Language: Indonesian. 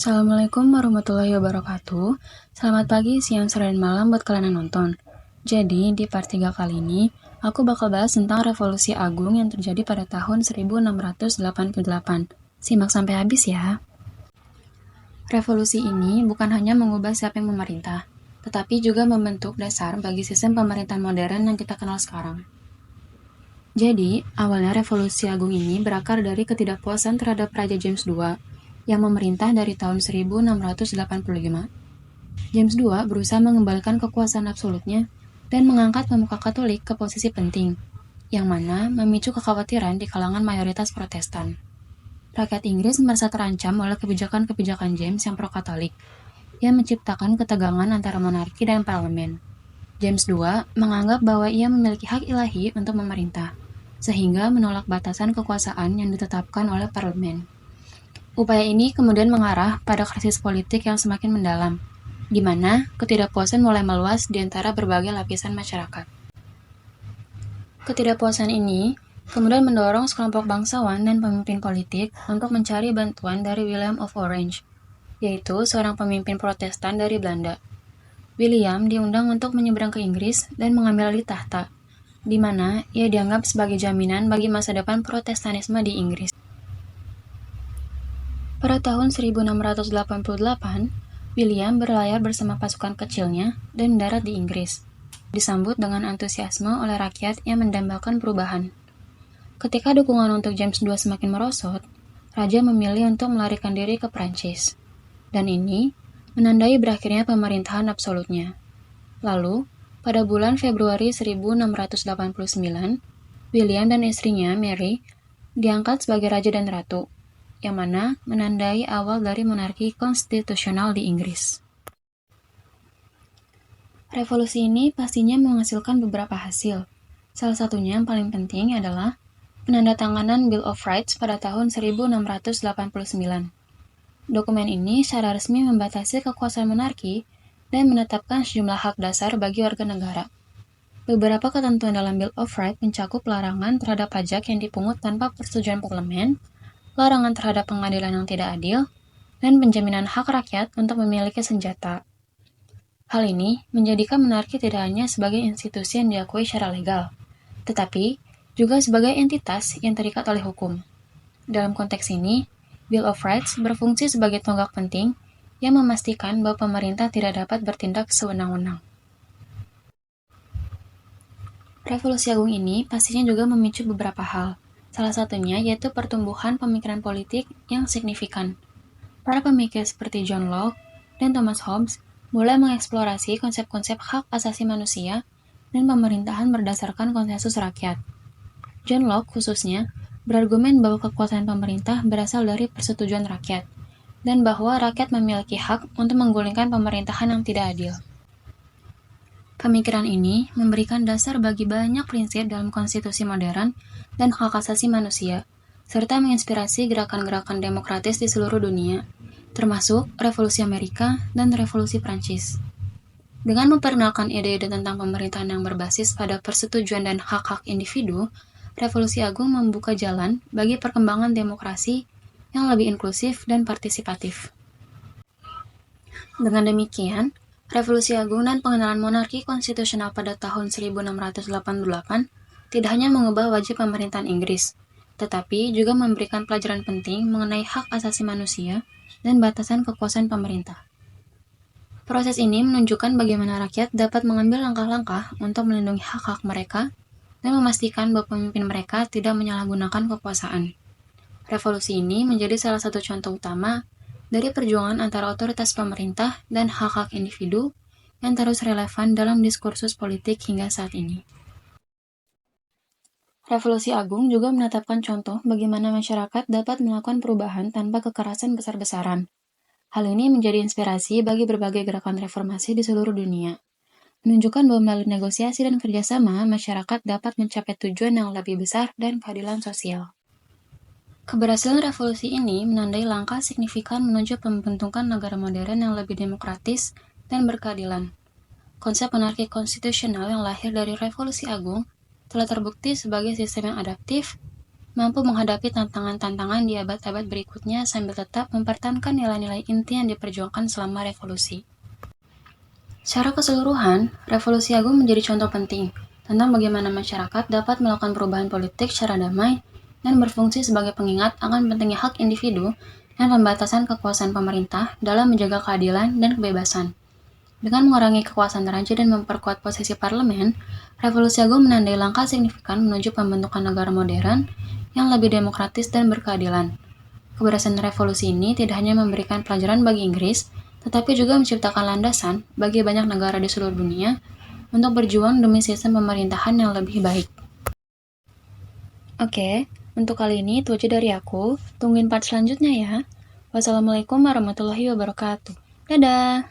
Assalamualaikum warahmatullahi wabarakatuh. Selamat pagi, siang, sore, dan malam buat kalian yang nonton. Jadi, di part 3 kali ini, aku bakal bahas tentang Revolusi Agung yang terjadi pada tahun 1688. Simak sampai habis ya. Revolusi ini bukan hanya mengubah siapa yang memerintah, tetapi juga membentuk dasar bagi sistem pemerintahan modern yang kita kenal sekarang. Jadi, awalnya Revolusi Agung ini berakar dari ketidakpuasan terhadap Raja James II yang memerintah dari tahun 1685. James II berusaha mengembalikan kekuasaan absolutnya dan mengangkat pemuka Katolik ke posisi penting, yang mana memicu kekhawatiran di kalangan mayoritas Protestan. Rakyat Inggris merasa terancam oleh kebijakan-kebijakan James yang pro-Katolik, yang menciptakan ketegangan antara monarki dan parlemen. James II menganggap bahwa ia memiliki hak ilahi untuk memerintah, sehingga menolak batasan kekuasaan yang ditetapkan oleh parlemen. Upaya ini kemudian mengarah pada krisis politik yang semakin mendalam, di mana ketidakpuasan mulai meluas di antara berbagai lapisan masyarakat. Ketidakpuasan ini kemudian mendorong sekelompok bangsawan dan pemimpin politik untuk mencari bantuan dari William of Orange, yaitu seorang pemimpin Protestan dari Belanda. William diundang untuk menyeberang ke Inggris dan mengambil alih tahta, di mana ia dianggap sebagai jaminan bagi masa depan Protestanisme di Inggris. Pada tahun 1688, William berlayar bersama pasukan kecilnya dan mendarat di Inggris, disambut dengan antusiasme oleh rakyat yang mendambakan perubahan. Ketika dukungan untuk James II semakin merosot, Raja memilih untuk melarikan diri ke Prancis, dan ini menandai berakhirnya pemerintahan absolutnya. Lalu, pada bulan Februari 1689, William dan istrinya, Mary, diangkat sebagai Raja dan Ratu, yang mana menandai awal dari monarki konstitusional di Inggris. Revolusi ini pastinya menghasilkan beberapa hasil. Salah satunya yang paling penting adalah penandatanganan Bill of Rights pada tahun 1689. Dokumen ini secara resmi membatasi kekuasaan monarki dan menetapkan sejumlah hak dasar bagi warga negara. Beberapa ketentuan dalam Bill of Rights mencakup larangan terhadap pajak yang dipungut tanpa persetujuan parlemen, larangan terhadap pengadilan yang tidak adil, dan penjaminan hak rakyat untuk memiliki senjata. Hal ini menjadikan monarki tidak hanya sebagai institusi yang diakui secara legal, tetapi juga sebagai entitas yang terikat oleh hukum. Dalam konteks ini, Bill of Rights berfungsi sebagai tonggak penting yang memastikan bahwa pemerintah tidak dapat bertindak sewenang-wenang. Revolusi Agung ini pastinya juga memicu beberapa hal. Salah satunya yaitu pertumbuhan pemikiran politik yang signifikan. Para pemikir seperti John Locke dan Thomas Hobbes mulai mengeksplorasi konsep-konsep hak asasi manusia dan pemerintahan berdasarkan konsensus rakyat. John Locke khususnya berargumen bahwa kekuasaan pemerintah berasal dari persetujuan rakyat, dan bahwa rakyat memiliki hak untuk menggulingkan pemerintahan yang tidak adil. Pemikiran ini memberikan dasar bagi banyak prinsip dalam konstitusi modern dan hak asasi manusia, serta menginspirasi gerakan-gerakan demokratis di seluruh dunia, termasuk Revolusi Amerika dan Revolusi Prancis. Dengan memperkenalkan ide-ide tentang pemerintahan yang berbasis pada persetujuan dan hak-hak individu, Revolusi Agung membuka jalan bagi perkembangan demokrasi yang lebih inklusif dan partisipatif. Dengan demikian, Revolusi Agung dan pengenalan monarki konstitusional pada tahun 1688 tidak hanya mengubah wajib pemerintahan Inggris, tetapi juga memberikan pelajaran penting mengenai hak asasi manusia dan batasan kekuasaan pemerintah. Proses ini menunjukkan bagaimana rakyat dapat mengambil langkah-langkah untuk melindungi hak-hak mereka dan memastikan bahwa pemimpin mereka tidak menyalahgunakan kekuasaan. Revolusi ini menjadi salah satu contoh utama dari perjuangan antara otoritas pemerintah dan hak-hak individu yang terus relevan dalam diskursus politik hingga saat ini. Revolusi Agung juga menetapkan contoh bagaimana masyarakat dapat melakukan perubahan tanpa kekerasan besar-besaran. Hal ini menjadi inspirasi bagi berbagai gerakan reformasi di seluruh dunia, menunjukkan bahwa melalui negosiasi dan kerjasama, masyarakat dapat mencapai tujuan yang lebih besar dan keadilan sosial. Keberhasilan revolusi ini menandai langkah signifikan menuju pembentukan negara modern yang lebih demokratis dan berkeadilan. Konsep monarki konstitusional yang lahir dari Revolusi Agung telah terbukti sebagai sistem yang adaptif, mampu menghadapi tantangan-tantangan di abad-abad berikutnya sambil tetap mempertahankan nilai-nilai inti yang diperjuangkan selama revolusi. Secara keseluruhan, revolusi agung menjadi contoh penting tentang bagaimana masyarakat dapat melakukan perubahan politik secara damai dan berfungsi sebagai pengingat akan pentingnya hak individu dan pembatasan kekuasaan pemerintah dalam menjaga keadilan dan kebebasan. Dengan mengurangi kekuasaan raja dan memperkuat posisi parlemen, revolusi agung menandai langkah signifikan menuju pembentukan negara modern yang lebih demokratis dan berkeadilan. Keberhasilan revolusi ini tidak hanya memberikan pelajaran bagi Inggris, tetapi juga menciptakan landasan bagi banyak negara di seluruh dunia untuk berjuang demi sistem pemerintahan yang lebih baik. Oke, untuk kali ini itu aja dari aku. Tungguin part selanjutnya ya. Wassalamualaikum warahmatullahi wabarakatuh. Dadah!